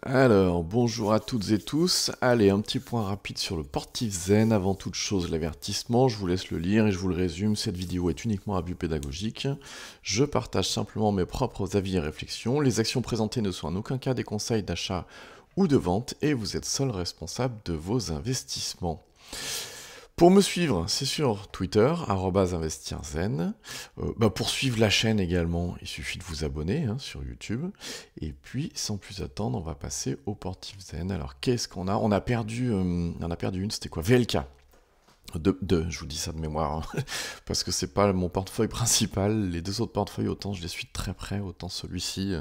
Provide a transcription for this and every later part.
Alors, bonjour à toutes et tous. Allez, un petit point rapide sur le portif Zen. Avant toute chose, l'avertissement, je vous laisse le lire et je vous le résume. Cette vidéo est uniquement à but pédagogique. Je partage simplement mes propres avis et réflexions. Les actions présentées ne sont en aucun cas des conseils d'achat ou de vente et vous êtes seul responsable de vos investissements. Pour me suivre, c'est sur Twitter, @investirzen. Pour suivre la chaîne également, il suffit de vous abonner sur YouTube. Et puis, sans plus attendre, on va passer au portif Zen. Alors, qu'est-ce qu'on a? On a perdu une, c'était quoi? VLK. Je vous dis ça de mémoire, hein, parce que c'est pas mon portefeuille principal. Les deux autres portefeuilles, autant je les suis de très près, autant celui-ci,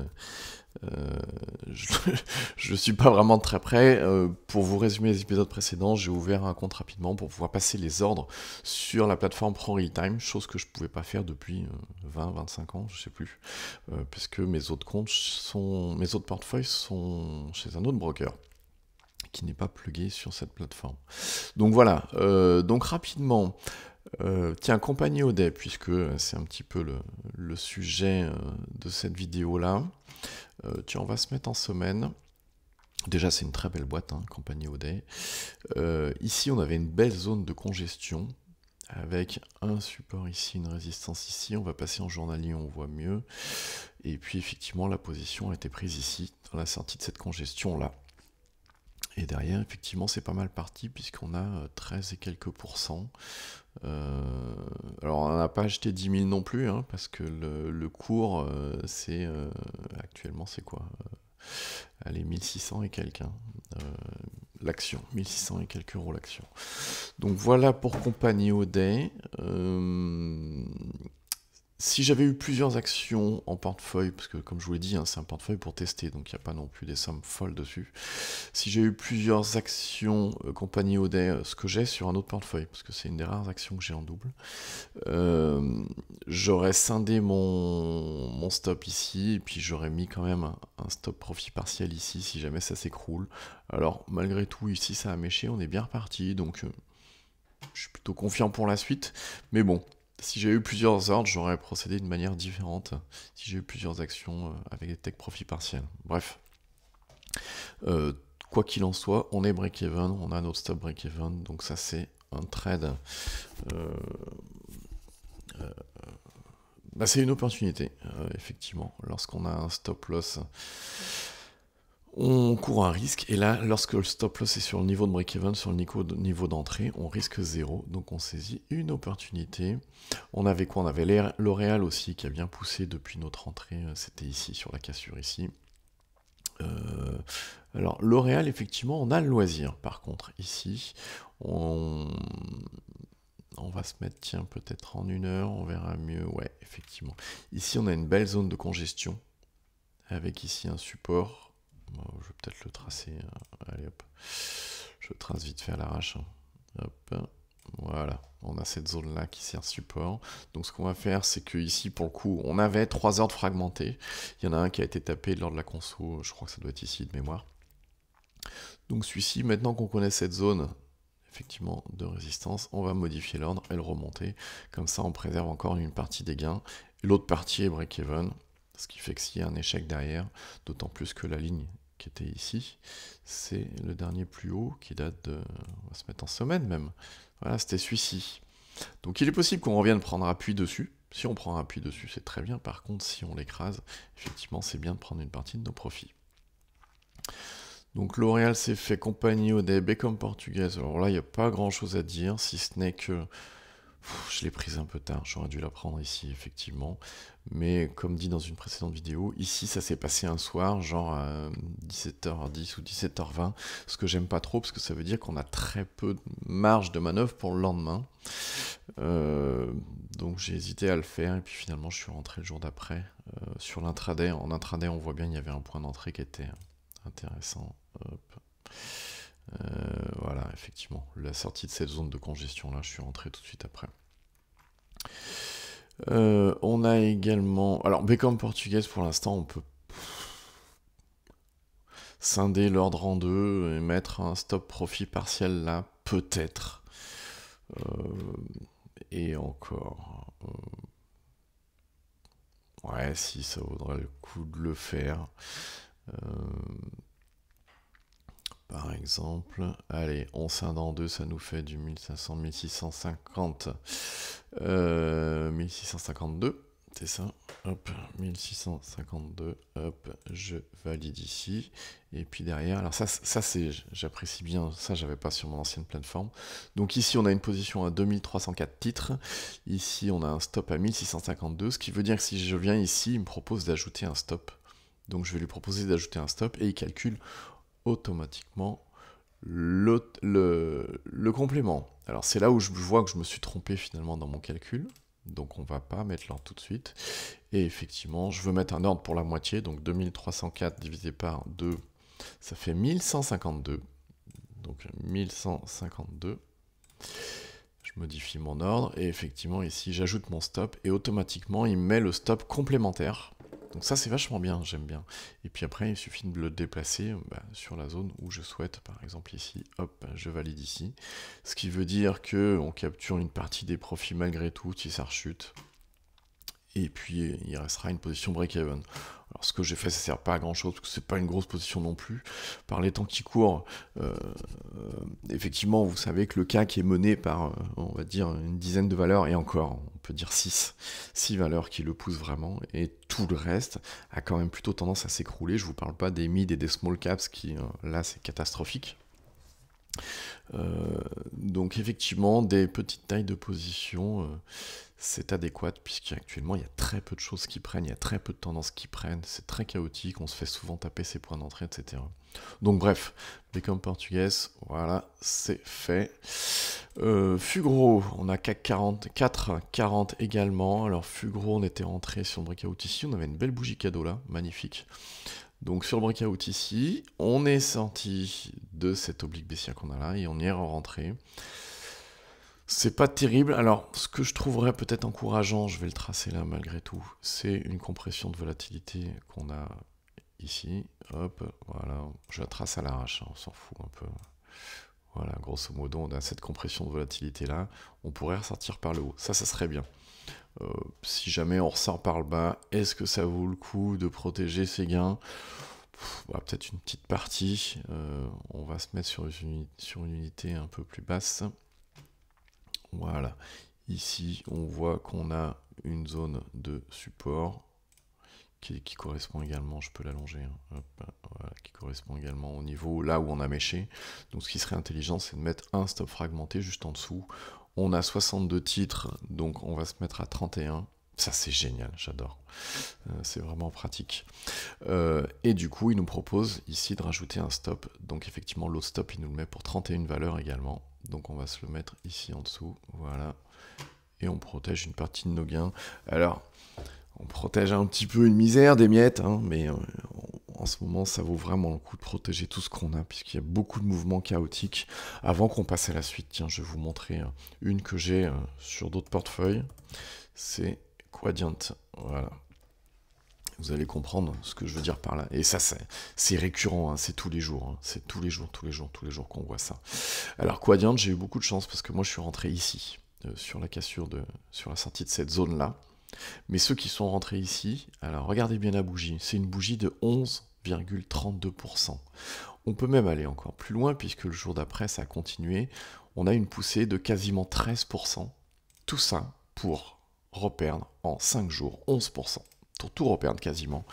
je ne suis pas vraiment très près. Pour vous résumer les épisodes précédents, j'ai ouvert un compte rapidement pour pouvoir passer les ordres sur la plateforme ProRealTime, chose que je ne pouvais pas faire depuis 20-25 ans, je sais plus, puisque mes autres portefeuilles sont chez un autre broker qui n'est pas plugué sur cette plateforme. Donc voilà, donc rapidement, tiens, compagnie Audet, puisque c'est un petit peu le sujet de cette vidéo-là. Tiens, on va se mettre en semaine. Déjà, c'est une très belle boîte, compagnie Audet. Ici, on avait une belle zone de congestion, avec un support ici, une résistance ici. On va passer en journalier, on voit mieux. Et puis, effectivement, la position a été prise ici, dans la sortie de cette congestion-là. Et derrière, effectivement, c'est pas mal parti, puisqu'on a 13 et quelques pourcents. Alors on n'a pas acheté 10 000 non plus, parce que le cours, actuellement c'est quoi? Allez, 1600 et quelques, l'action, 1600 et quelques euros l'action. Donc voilà pour compagnie Audet. Si j'avais eu plusieurs actions en portefeuille, parce que comme je vous l'ai dit, c'est un portefeuille pour tester, donc il n'y a pas non plus des sommes folles dessus. Si j'ai eu plusieurs actions compagnie Audet, ce que j'ai sur un autre portefeuille, parce que c'est une des rares actions que j'ai en double, j'aurais scindé mon stop ici, et puis j'aurais mis quand même un stop profit partiel ici, si jamais ça s'écroule. Alors malgré tout, ici ça a méché, on est bien reparti, donc je suis plutôt confiant pour la suite, mais bon. Si j'ai eu plusieurs ordres, j'aurais procédé de manière différente. Si j'ai eu plusieurs actions avec des tech profit partiels. Bref. Quoi qu'il en soit, on est break-even, on a notre stop break-even, donc ça c'est un trade. C'est une opportunité, effectivement. Lorsqu'on a un stop loss, on court un risque. Et là, lorsque le stop loss est sur le niveau de break-even, sur le niveau d'entrée, on risque 0. Donc on saisit une opportunité. On avait quoi? On avait L'Oréal aussi qui a bien poussé depuis notre entrée. C'était ici, sur la cassure ici. Alors L'Oréal, effectivement, on a le loisir. Par contre, ici, on va se mettre, tiens, peut-être en 1 heure, on verra mieux. Ouais, effectivement. Ici, on a une belle zone de congestion, avec ici un support. Bon, je vais peut-être le tracer. Allez, hop. Je trace vite fait à l'arrache. Hop. Voilà, on a cette zone-là qui sert support. Donc ce qu'on va faire, c'est que ici, pour le coup, on avait 3 ordres fragmentés. Il y en a un qui a été tapé lors de la conso, je crois que ça doit être ici de mémoire. Donc celui-ci, maintenant qu'on connaît cette zone, effectivement, de résistance, on va modifier l'ordre et le remonter. Comme ça, on préserve encore une partie des gains. L'autre partie est break-even, ce qui fait que s'il y a un échec derrière, d'autant plus que la ligne qui était ici, c'est le dernier plus haut qui date de... On va se mettre en semaine même. Voilà, c'était celui-ci. Donc il est possible qu'on revienne prendre appui dessus. Si on prend appui dessus, c'est très bien. Par contre, si on l'écrase, effectivement, c'est bien de prendre une partie de nos profits. Donc L'Oréal s'est fait compagnie Audet, Beckham portugaise. Alors là, il n'y a pas grand chose à dire, si ce n'est que je l'ai prise un peu tard, j'aurais dû la prendre ici, effectivement. Mais comme dit dans une précédente vidéo, ici ça s'est passé un soir, genre à 17h10 ou 17h20, ce que j'aime pas trop, parce que ça veut dire qu'on a très peu de marge de manœuvre pour le lendemain. Donc j'ai hésité à le faire, et puis finalement je suis rentré le jour d'après. Sur l'intraday, en intraday on voit bien qu'il y avait un point d'entrée qui était intéressant. Hop. Voilà, effectivement, la sortie de cette zone de congestion là, je suis rentré tout de suite après. On a également... Alors, Beckham portugaise, pour l'instant, on peut scinder l'ordre en deux et mettre un stop profit partiel là, peut-être. Et encore... ouais, si, ça vaudrait le coup de le faire. exemple. Allez, on scinde en deux, ça nous fait du 1500, 1650, 1652, c'est ça. Hop, 1652, hop, je valide ici. Et puis derrière, alors ça c'est, j'apprécie bien, ça j'avais pas sur mon ancienne plateforme. Donc ici on a une position à 2304 titres, ici on a un stop à 1652, ce qui veut dire que si je viens ici, il me propose d'ajouter un stop. Donc je vais lui proposer d'ajouter un stop et il calcule automatiquement le complément. Alors c'est là où je vois que je me suis trompé finalement dans mon calcul. Donc on va pas mettre l'ordre tout de suite. Et effectivement, je veux mettre un ordre pour la moitié. Donc 2304 divisé par 2, ça fait 1152. Donc 1152. Je modifie mon ordre. Et effectivement, ici, j'ajoute mon stop. Et automatiquement, il met le stop complémentaire. Donc ça, c'est vachement bien, j'aime bien. Et puis après, il suffit de le déplacer sur la zone où je souhaite. Par exemple ici, hop, je valide ici. Ce qui veut dire qu'on capture une partie des profits malgré tout si ça rechute. Et puis, il restera une position break-even. Alors, ce que j'ai fait, ça ne sert pas à grand-chose, parce que c'est pas une grosse position non plus. Par les temps qui courent, effectivement, vous savez que le CAC est mené par, on va dire, une dizaine de valeurs, et encore, on peut dire 6 valeurs qui le poussent vraiment, et tout le reste a quand même plutôt tendance à s'écrouler. Je ne vous parle pas des mid et des small caps, qui, là, c'est catastrophique. Donc effectivement, des petites tailles de position, c'est adéquat, puisqu'actuellement il y a très peu de choses qui prennent, il y a très peu de tendances qui prennent, c'est très chaotique, on se fait souvent taper ses points d'entrée, etc. Donc bref, Become Portuguese, voilà, c'est fait. Fugro, on a CAC 40, 4,40 également. Alors Fugro, on était rentré sur le breakout ici, on avait une belle bougie cadeau là, magnifique. Donc sur le breakout ici, on est sorti de cette oblique baissière qu'on a là et on y est rentré. C'est pas terrible. Alors, ce que je trouverais peut-être encourageant, je vais le tracer là malgré tout, c'est une compression de volatilité qu'on a ici. Hop, voilà, je la trace à l'arrache, hein, on s'en fout un peu. Voilà, grosso modo, on a cette compression de volatilité là. On pourrait ressortir par le haut. Ça serait bien. Si jamais on ressort par le bas, est-ce que ça vaut le coup de protéger ses gains? Peut-être une petite partie. On va se mettre sur une unité un peu plus basse. Voilà. Ici, on voit qu'on a une zone de support qui correspond également, je peux l'allonger, hein, voilà, qui correspond également au niveau là où on a méché. Donc ce qui serait intelligent, c'est de mettre un stop fragmenté juste en dessous. On a 62 titres, donc on va se mettre à 31. Ça c'est génial, j'adore. C'est vraiment pratique. Et du coup, il nous propose ici de rajouter un stop. Donc effectivement, l'autre stop, il nous le met pour 31 valeurs également. Donc on va se le mettre ici en dessous, voilà. Et on protège une partie de nos gains. Alors, on protège un petit peu une misère, des miettes, hein, mais en ce moment, ça vaut vraiment le coup de protéger tout ce qu'on a, puisqu'il y a beaucoup de mouvements chaotiques. Avant qu'on passe à la suite, tiens, je vais vous montrer une que j'ai sur d'autres portefeuilles. C'est Quadient, voilà. Vous allez comprendre ce que je veux dire par là. Et ça, c'est récurrent, hein, c'est tous les jours. Hein, c'est tous les jours qu'on voit ça. Alors, Quadient, j'ai eu beaucoup de chance, parce que moi, je suis rentré ici, sur la cassure, sur la sortie de cette zone-là. Mais ceux qui sont rentrés ici, alors regardez bien la bougie, c'est une bougie de 11,32%. On peut même aller encore plus loin puisque le jour d'après ça a continué. On a une poussée de quasiment 13%. Tout ça pour reperdre en 5 jours 11%. Pour tout reperdre quasiment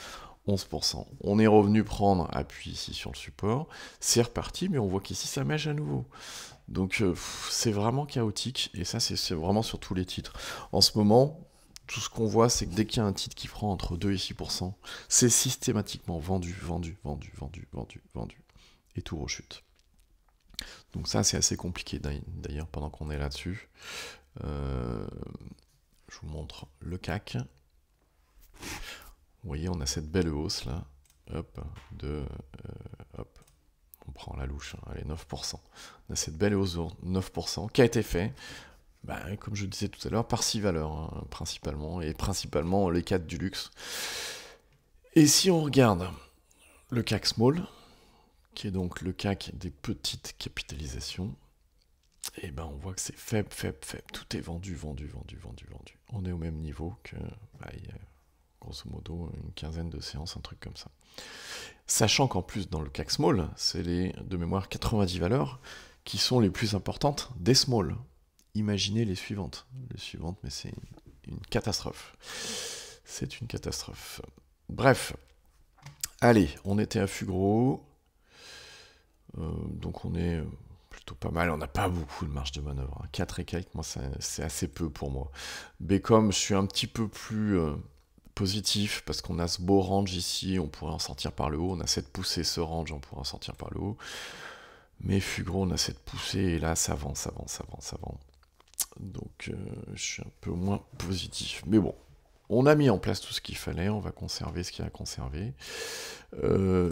11%. On est revenu prendre appui ici sur le support. C'est reparti, mais on voit qu'ici ça mèche à nouveau. Donc c'est vraiment chaotique et ça c'est vraiment sur tous les titres. En ce moment, tout ce qu'on voit, c'est que dès qu'il y a un titre qui prend entre 2 et 6%, c'est systématiquement vendu. Et tout rechute. Donc ça, c'est assez compliqué d'ailleurs pendant qu'on est là-dessus. Je vous montre le CAC. Vous voyez, on a cette belle hausse là. Hop, hop. On prend la louche, hein, allez, 9%. On a cette belle hausse de 9% qui a été faite. Comme je disais tout à l'heure, par 6 valeurs, hein, principalement, et principalement les 4 du luxe. Et si on regarde le CAC Small, qui est donc le CAC des petites capitalisations, et on voit que c'est faible. Tout est vendu. On est au même niveau que grosso modo une quinzaine de séances, un truc comme ça. Sachant qu'en plus dans le CAC Small, c'est les, de mémoire, 90 valeurs qui sont les plus importantes des small. Imaginez les suivantes. Les suivantes, mais c'est une catastrophe. C'est une catastrophe. Bref. Allez, on était à Fugro. Donc on est plutôt pas mal. On n'a pas beaucoup de marge de manœuvre. 4 et quelques, moi, c'est assez peu pour moi. Becom, je suis un petit peu plus positif parce qu'on a ce beau range ici. On pourrait en sortir par le haut. On a cette poussée, ce range, on pourrait en sortir par le haut. Mais Fugro, on a cette poussée et là, ça vend, ça vend, ça vend, ça vend. Donc je suis un peu moins positif. Mais bon, on a mis en place tout ce qu'il fallait, on va conserver ce qu'il y a à conserver.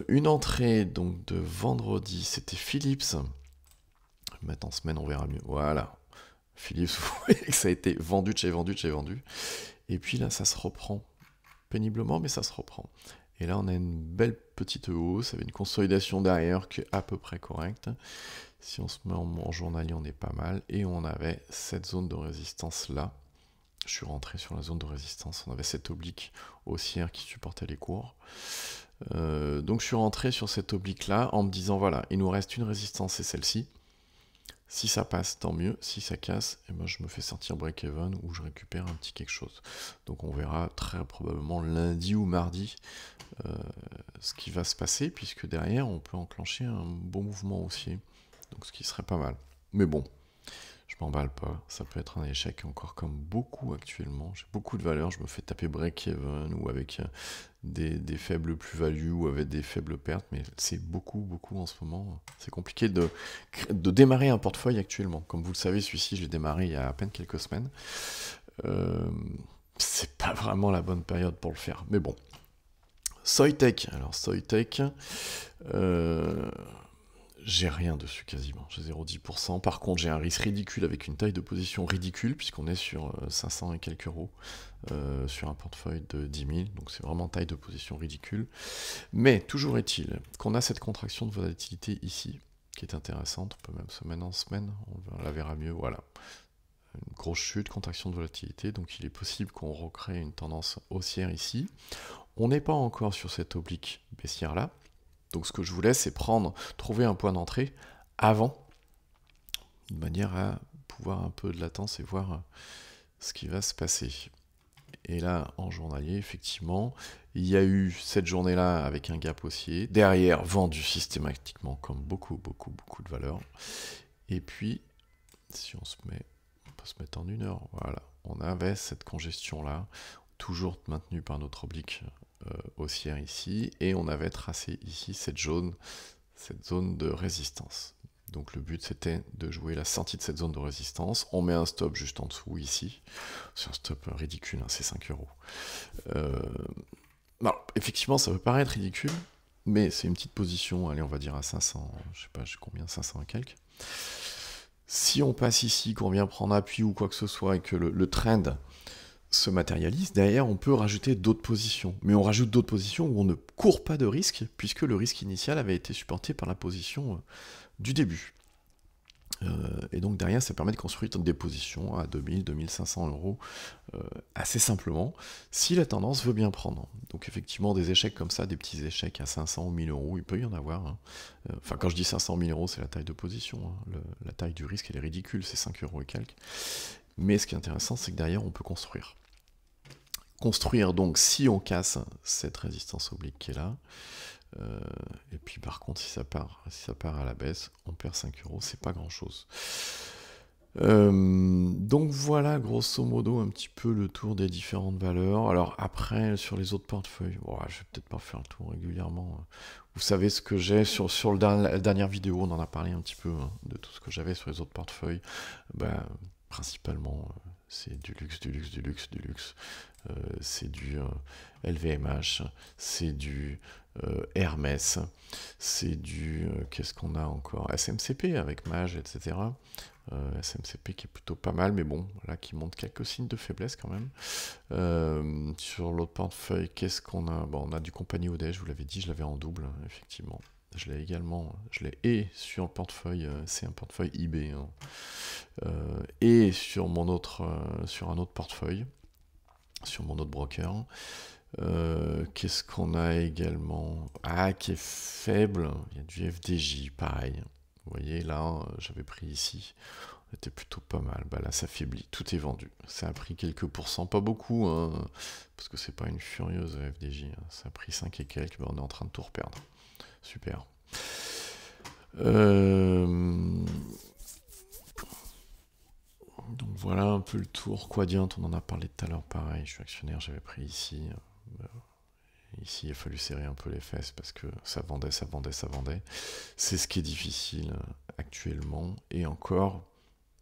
Une entrée donc de vendredi, c'était Philips. Maintenant, en semaine, on verra mieux. Voilà. Philips, vous voyez que ça a été vendu de chez vendu de chez vendu. Et puis là, ça se reprend. Péniblement, mais ça se reprend. Et là, on a une belle petite hausse, avec une consolidation derrière qui est à peu près correcte. Si on se met en journalier, on est pas mal. Et on avait cette zone de résistance là. Je suis rentré sur la zone de résistance. On avait cette oblique haussière qui supportait les cours. Donc je suis rentré sur cette oblique là en me disant voilà, il nous reste une résistance, c'est celle-ci. Si ça passe, tant mieux. Si ça casse, et ben je me fais sortir break-even ou je récupère un petit quelque chose. Donc on verra très probablement lundi ou mardi ce qui va se passer, puisque derrière on peut enclencher un bon mouvement haussier. Donc ce qui serait pas mal. Mais bon, je m'emballe pas. Ça peut être un échec encore comme beaucoup actuellement. J'ai beaucoup de valeurs. Je me fais taper break-even ou avec des faibles plus-values ou avec des faibles pertes. Mais c'est beaucoup en ce moment. C'est compliqué de démarrer un portefeuille actuellement. Comme vous le savez, celui-ci, je l'ai démarré il y a à peine quelques semaines. C'est pas vraiment la bonne période pour le faire. Mais bon. Soitec. Alors Soitec... j'ai rien dessus quasiment, j'ai 0,10%. Par contre, j'ai un risque ridicule avec une taille de position ridicule, puisqu'on est sur 500 et quelques euros sur un portefeuille de 10 000. Donc c'est vraiment taille de position ridicule. Mais toujours est-il qu'on a cette contraction de volatilité ici, qui est intéressante. On peut même semaine en semaine, on la verra mieux. Voilà. Une grosse chute, contraction de volatilité. Donc il est possible qu'on recrée une tendance haussière ici. On n'est pas encore sur cette oblique baissière là. Donc ce que je voulais, c'est trouver un point d'entrée avant, de manière à pouvoir un peu de latence et voir ce qui va se passer. Et là, en journalier, effectivement, il y a eu cette journée-là avec un gap haussier. Derrière, vendu systématiquement comme beaucoup de valeurs. Et puis, si on peut se mettre en 1 heure, voilà. On avait cette congestion-là, toujours maintenue par notre oblique haussière ici, et on avait tracé ici cette zone de résistance. Donc le but c'était de jouer la sortie de cette zone de résistance. On met un stop juste en dessous ici. C'est un stop ridicule, hein, c'est 5 euros. Non, effectivement ça peut paraître ridicule, mais c'est une petite position, allez on va dire à 500, je sais pas, j'ai combien, 500 et quelques. Si on passe ici, qu'on vient prendre appui ou quoi que ce soit, et que le trend se matérialise, derrière on peut rajouter d'autres positions. Mais on rajoute d'autres positions où on ne court pas de risque, puisque le risque initial avait été supporté par la position du début. Et donc derrière ça permet de construire des positions à 2000, 2500 euros assez simplement, si la tendance veut bien prendre. Donc effectivement des échecs comme ça, des petits échecs à 500 ou 1000 euros, il peut y en avoir. Hein. Enfin quand je dis 500 000 euros, c'est la taille de position. Hein. La taille du risque elle est ridicule, c'est 5 euros et quelques. Mais ce qui est intéressant, c'est que derrière on peut construire. Construire donc si on casse cette résistance oblique qui est là. Et puis par contre si ça part à la baisse, on perd 5 euros, c'est pas grand chose. Donc voilà grosso modo un petit peu le tour des différentes valeurs. Alors après sur les autres portefeuilles, bon, je vais peut-être pas faire le tour régulièrement. Vous savez ce que j'ai sur la dernière vidéo, on en a parlé un petit peu hein, de tout ce que j'avais sur les autres portefeuilles. Principalement c'est du luxe, c'est du LVMH, c'est du Hermès, c'est du qu'est-ce qu'on a encore, SMCP avec Mage, etc. SMCP qui est plutôt pas mal, mais bon, là qui montre quelques signes de faiblesse quand même. Sur l'autre portefeuille, qu'est-ce qu'on a? Bon, on a du Compagnie Audet, je vous l'avais dit, je l'avais en double, hein, effectivement. Je l'ai également, et sur le portefeuille, c'est un portefeuille eBay, hein, et sur un autre portefeuille, sur mon autre broker. Qu'est-ce qu'on a également? Ah, qui est faible. Il y a du FDJ, pareil. Vous voyez, là, j'avais pris ici. C'était plutôt pas mal. Bah là, ça faiblit. Tout est vendu. Ça a pris quelques pourcents, pas beaucoup, hein, parce que c'est pas une furieuse FDJ. Hein. Ça a pris 5 et quelques. Bah, on est en train de tout reperdre. Super. Donc voilà un peu le tour. Quadient, on en a parlé tout à l'heure. Pareil, je suis actionnaire, j'avais pris ici. Ici, il a fallu serrer un peu les fesses parce que ça vendait, ça vendait, ça vendait. C'est ce qui est difficile actuellement. Et encore,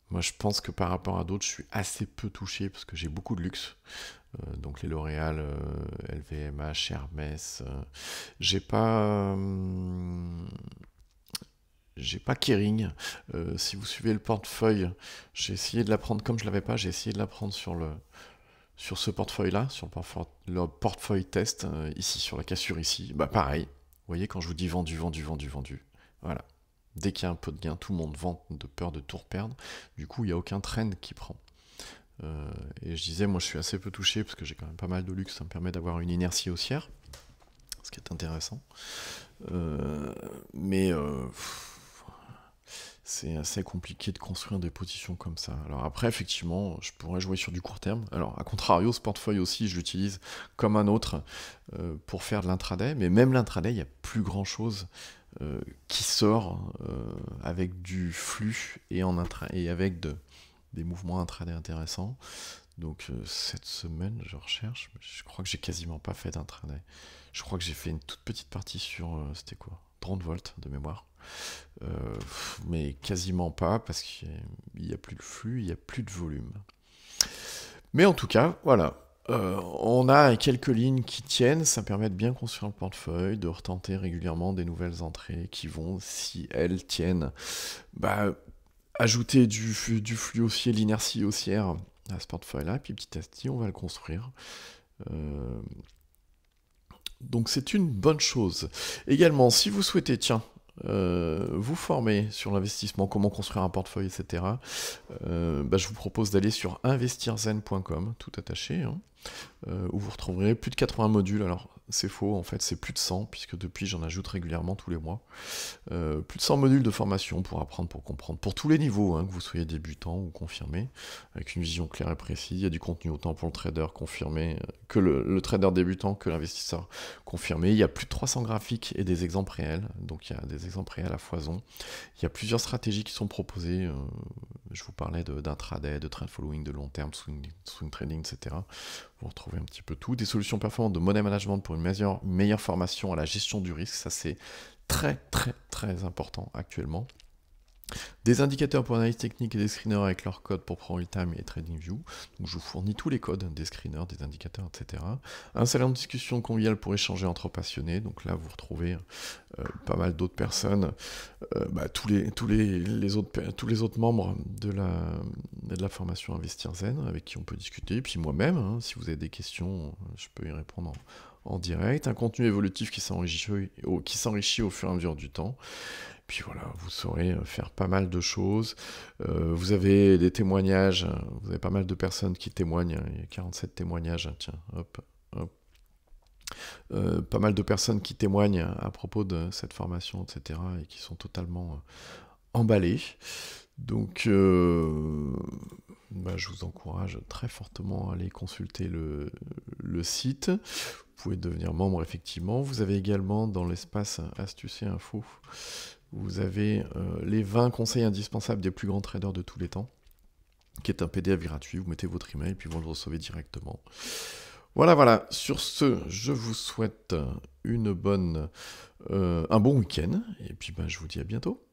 moi je pense que par rapport à d'autres, je suis assez peu touché parce que j'ai beaucoup de luxe. Donc les L'Oréal, LVMH, Hermès. J'ai pas... J'ai pas Kering. Si vous suivez le portefeuille, j'ai essayé de la prendre comme je l'avais pas, j'ai essayé de la prendre sur ce portefeuille-là, sur le portefeuille test, ici, sur la cassure ici. Bah pareil, vous voyez, quand je vous dis vendu, vendu, vendu, vendu, voilà. Dès qu'il y a un peu de gain, tout le monde vend de peur de tout reperdre. Du coup, il n'y a aucun trend qui prend. Et je disais, moi je suis assez peu touché parce que j'ai quand même pas mal de luxe, ça me permet d'avoir une inertie haussière, ce qui est intéressant. Mais c'est assez compliqué de construire des positions comme ça. Alors après, effectivement, je pourrais jouer sur du court terme. Alors, à contrario, ce portefeuille aussi, je l'utilise comme un autre pour faire de l'intraday. Mais même l'intraday, il n'y a plus grand-chose qui sort avec du flux et avec des mouvements intraday intéressants. Donc cette semaine, je recherche. Je crois que j'ai quasiment pas fait d'intraday. Je crois que j'ai fait une toute petite partie sur, c'était quoi, 30 volts de mémoire. Mais quasiment pas parce qu'il n'y a plus de flux, il n'y a plus de volume. Mais en tout cas, voilà. On a quelques lignes qui tiennent, ça permet de bien construire le portefeuille, de retenter régulièrement des nouvelles entrées qui vont, si elles tiennent, bah, ajouter du flux haussier, l'inertie haussière à ce portefeuille-là, puis petit à petit, on va le construire. Donc c'est une bonne chose. Également, si vous souhaitez, tiens, vous former sur l'investissement, comment construire un portefeuille, etc., je vous propose d'aller sur investirzen.com, tout attaché, hein, où vous retrouverez plus de 80 modules. Alors c'est faux, en fait c'est plus de 100, puisque depuis j'en ajoute régulièrement tous les mois. Plus de 100 modules de formation pour apprendre, pour comprendre, pour tous les niveaux, hein, que vous soyez débutant ou confirmé, avec une vision claire et précise. Il y a du contenu autant pour le trader confirmé, que le trader débutant, que l'investisseur confirmé. Il y a plus de 300 graphiques et des exemples réels, donc il y a des exemples réels à foison. Il y a plusieurs stratégies qui sont proposées. Je vous parlais d'intraday, de trend following, de long terme, swing trading, etc. Vous retrouvez un petit peu tout. Des solutions performantes de money management pour une meilleure formation à la gestion du risque. Ça, c'est très, très, très important actuellement. Des indicateurs pour analyse technique et des screeners avec leurs codes pour ProRealTime et TradingView. Donc je vous fournis tous les codes des screeners, des indicateurs, etc. Un salon de discussion convivial pour échanger entre passionnés. Donc là, vous retrouvez pas mal d'autres personnes, tous les autres membres de la formation Investir Zen avec qui on peut discuter. Et puis moi-même, hein, si vous avez des questions, je peux y répondre en direct. Un contenu évolutif qui s'enrichit au fur et à mesure du temps. Puis voilà, vous saurez faire pas mal de choses. Vous avez des témoignages, vous avez pas mal de personnes qui témoignent, il y a 47 témoignages, tiens, hop, hop. Pas mal de personnes qui témoignent à propos de cette formation, etc., et qui sont totalement emballées. Donc, je vous encourage très fortement à aller consulter le site. Vous pouvez devenir membre, effectivement. Vous avez également, dans l'espace Astuces et Info, vous avez les 20 conseils indispensables des plus grands traders de tous les temps, qui est un PDF gratuit. Vous mettez votre email, puis vous le recevez directement. Voilà. Sur ce, je vous souhaite un bon week-end, et puis je vous dis à bientôt.